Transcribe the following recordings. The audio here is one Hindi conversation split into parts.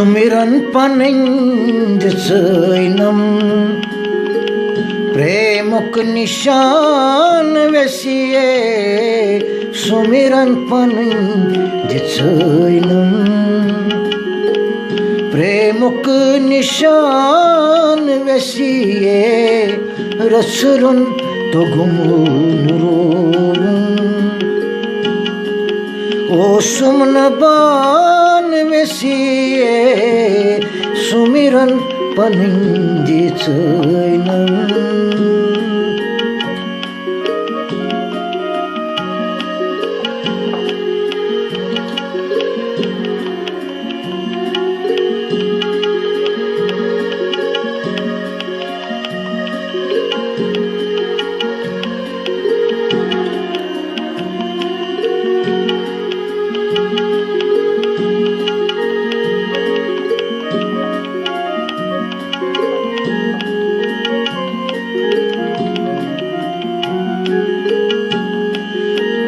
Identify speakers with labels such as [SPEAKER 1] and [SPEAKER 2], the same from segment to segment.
[SPEAKER 1] सुमिरन पनिंद सैनम प्रेमुक निशान वैसिए सुमिरन पनिंद सैनम प्रेमुक निशान वैसिए रसरुन तो घुमरो ओ सुमनबान वैसिए सुमिरन पनिंदी सैनम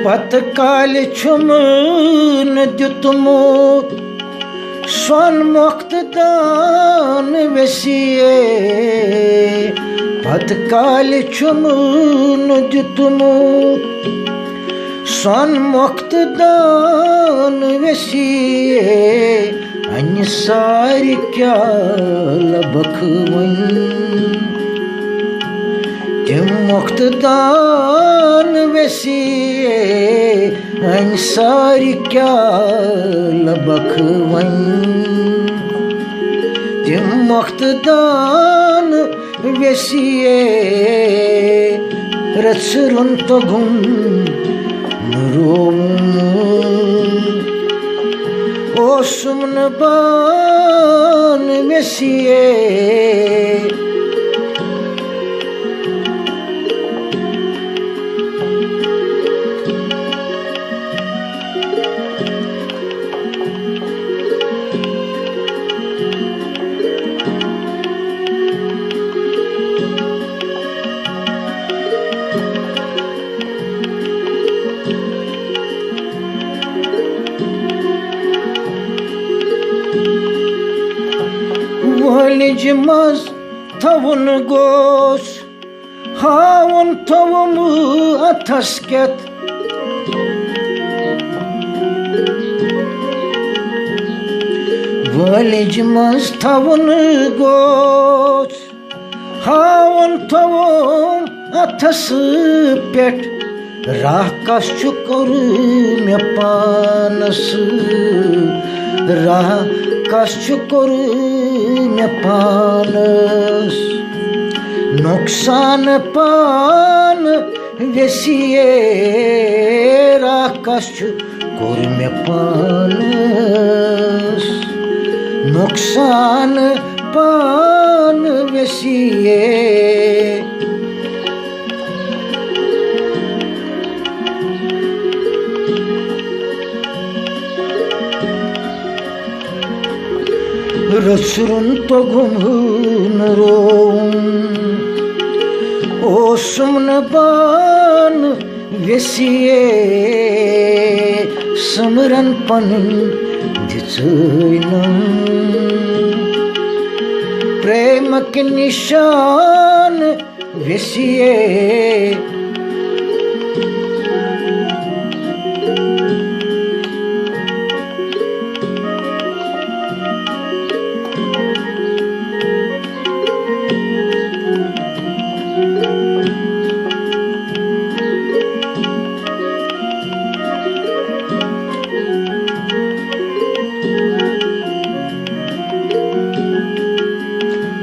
[SPEAKER 1] पतकाल छुमन द्युतमो स्वर्ण मुक्तदान वैसिए पतकाल छुमन द्युतमो स्वर्ण मुक्तदान वैसिए अन्य सारी क्या लबख तिम मुक्तदान वैसिए अंसारी क्या लबख तिम मुक्तदान वैसिए रसरुन तो घुम ओ सुमनबान वैसिए वलिज मज थवन गोस हावन थवम अथस्केत वलिज मज थवन गोस हावन थवम अथस पेट राह कस कर मे पानस राह कस कर मे पानस नुकसान पान वैसिए राह कस कर मे पानस नुकसान पान वैसिए रसरुन तो घुमन रोम ओ सुमनबान वैसिए समरन पनिंद सैनम प्रेम के निशान वैसिए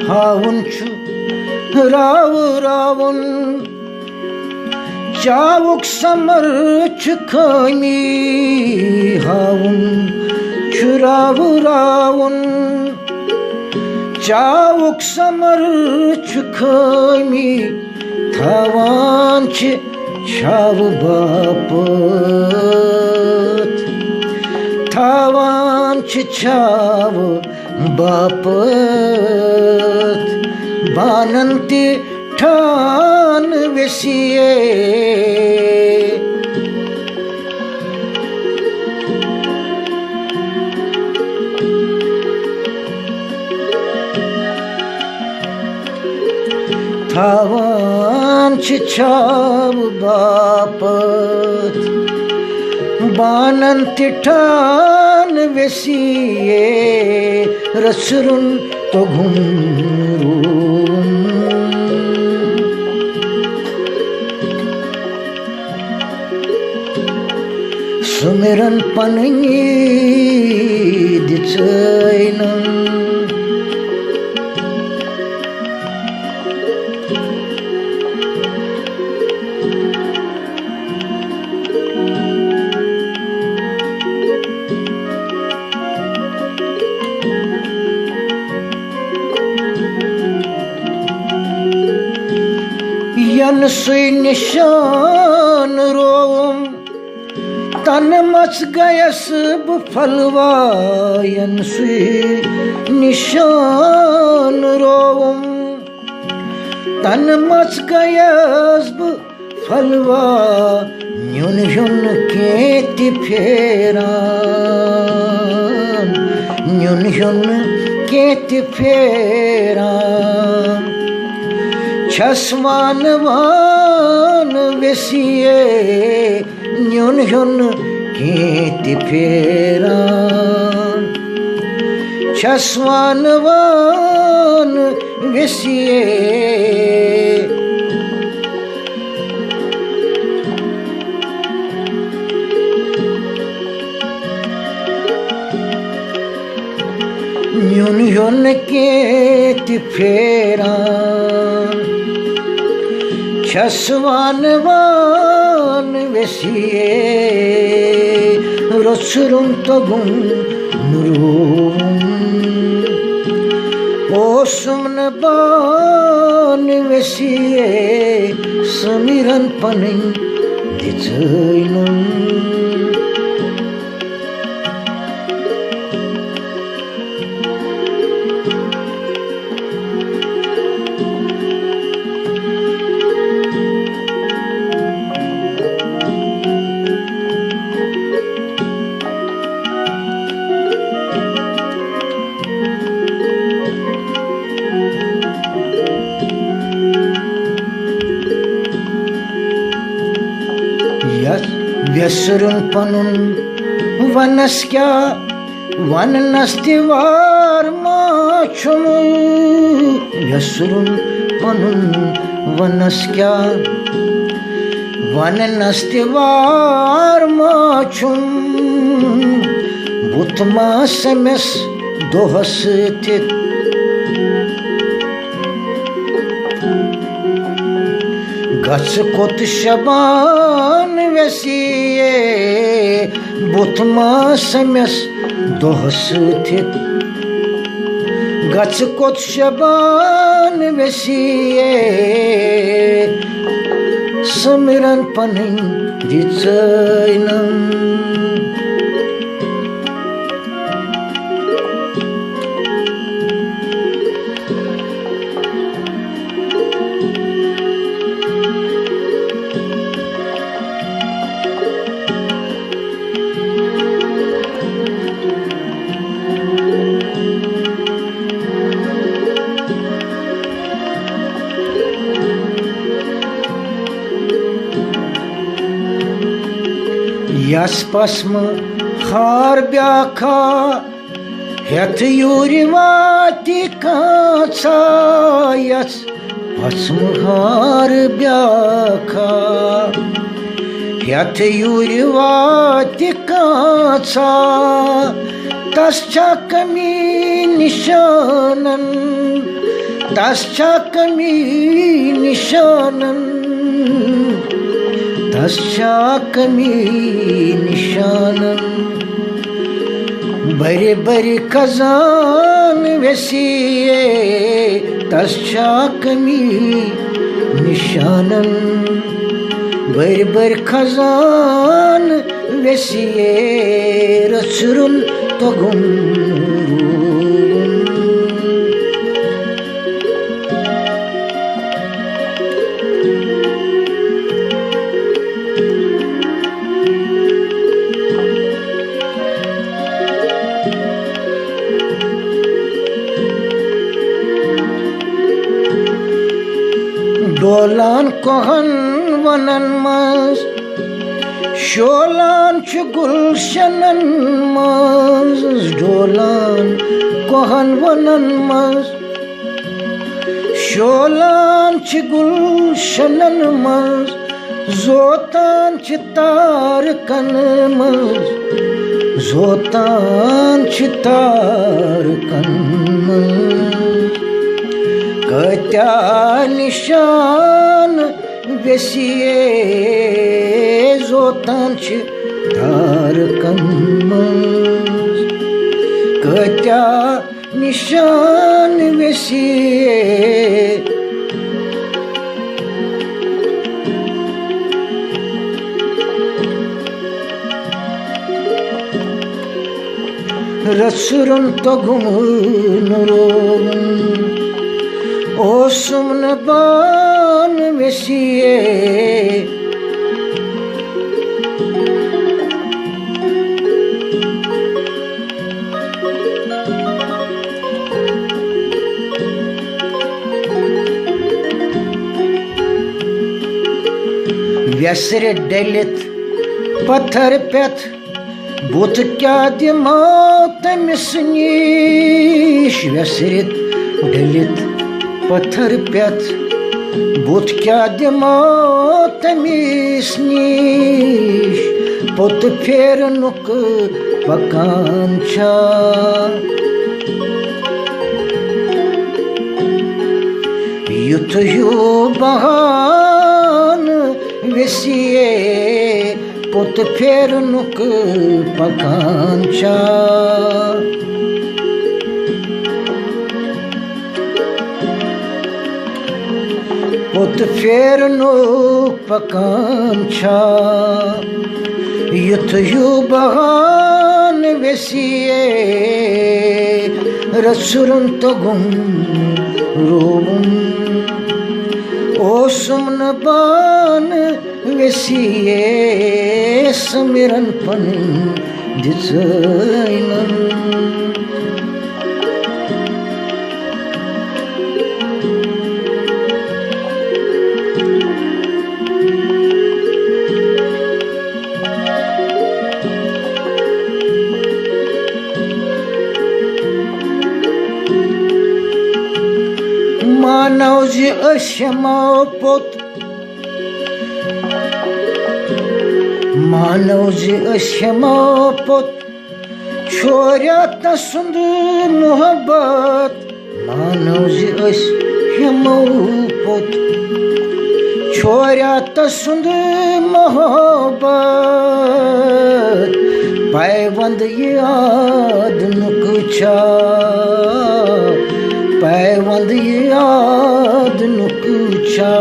[SPEAKER 1] हावन छु राव रावन चावुक समर छु खामी हावन छु राव रावन चावुक समर छु खामी थावान छु छाव बापत थावान छु छाव बापत बानंती ठान वैसिए थावान छाव बापत बानन तिठान वेसिये रसरुन तो घुमरून सुमिरन पनंगी दिचैनं यन सुई निशान रोम तन मच गयस फलवा यन सुई निशान रोम तन मच गयस फलवा न्युन ह्युन केति फेरान न्युन ह्युन केति फेरान छसवान वान वेसिये न्युन ह्युन केति फेरान छसवान वान वेसिये न्युन ह्युन केति फेरान छसवान वान वेसिये रसरुन तगुम नुरुम ओ सुमन बान वेसिये समिरन पनिं दिचैनं व्यसरुन पनुन वनस्क्या वन नस्तिवार माछुम व्यसरुन पनुन वनस्क्या वन नस्तिवार माछुम बुतमा समस दोहस तित गच कोत शबान वेसिये बुतमा समस दोहस थित गच कोत शबान वेसिये समिरन पनिं दिचैनं यस पस्म हार ब्याखा हेथ यूरि वाति काचा यस पस्म हार ब्याखा हेथ यूरि वाति काचा तस्चा कमी निशानन तस्चा कमी निशानन तस्चा कमी निशानन बरे बरे खजान वेसिये तस्चा कमी निशानन बरे बरे Khajan वेसिये रसरुन तगुम Rovan kohan vanan maz Şolan çı gulşanan maz Dolan kohan vanan maz Şolan çı gulşanan maz Zotan çı tarkan maz Zotan çı tarkan maz Katya nişan vesiye Zotan çı tarkan maz Katya nişan vesiye Rasurun togumun Osum ban vesiye Vyasre delit pathar pet But kya dimat misnish Vyasre delit pathar pet But kya dimat misnish Pot pher nuk pakancha Yutuyu bahan vesiye Pot pher nuk pakancha Pot pher nuk pakancha Yutuyu bahan vesiye Rasurun togum rovum Osum ban vesiye Samiran pan dizainan Manavji ashma pot Manavji ashma pot Chorya tasund muhabbat Manavji ashma pot Chorya tasund muhabbat Paivand yaad nukcha Paivand yaad nukcha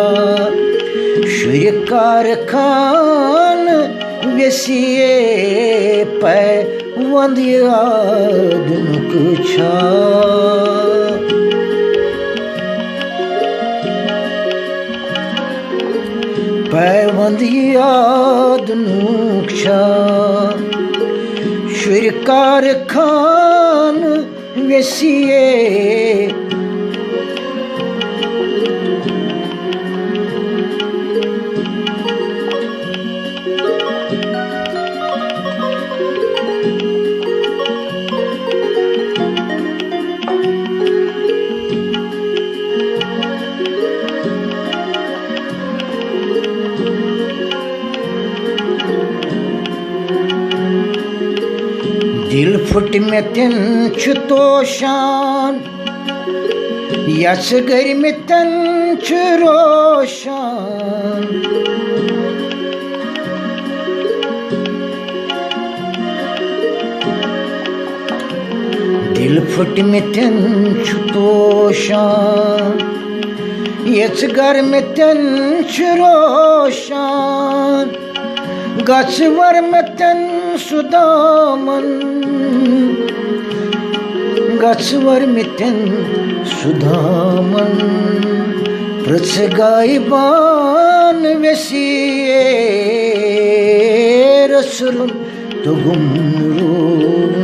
[SPEAKER 1] Shurikar khan vesiye Paivand yaad nukcha Paivand yaad nukcha Shurikar khan vesiye Dil fut metin çutoshan Yaş garmeten çuroshan Dil fut metin çutoshan Yaş garmeten çuroshan Gaç var meten sudaman Gaç var meten sudaman Prtsgaiban vesiye Rasulun togumrum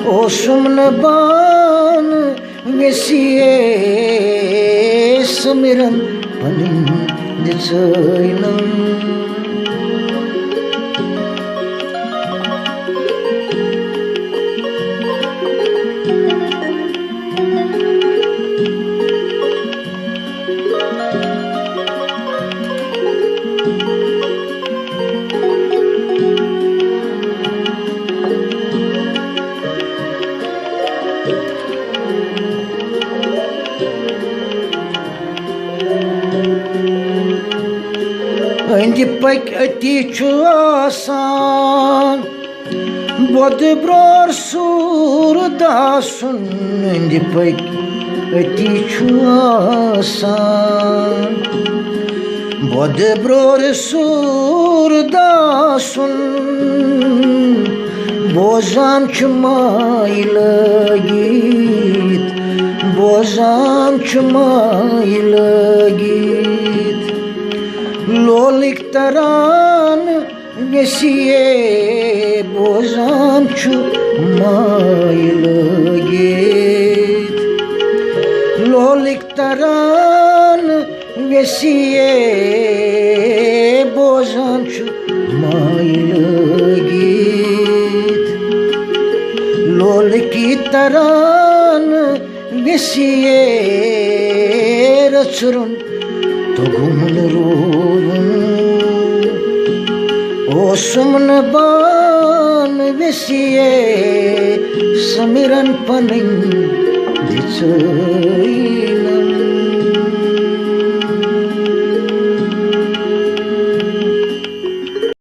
[SPEAKER 1] Osumnaban vesiye Samiran पनिन दिछैनन्। Öndi pek öti çuasan Bodu bror surdasun. Öndi pek öti çuasan Bodu bror surdasun. Bozan çumayla git, bozan çumayla git. Lolik taran vesiye bozan çumayla git. Lolik taran vesiye bozan çumayla git. Lolik taran vesiye rachurun Togun ruun Osumn ban vesiye Samiran panin dichain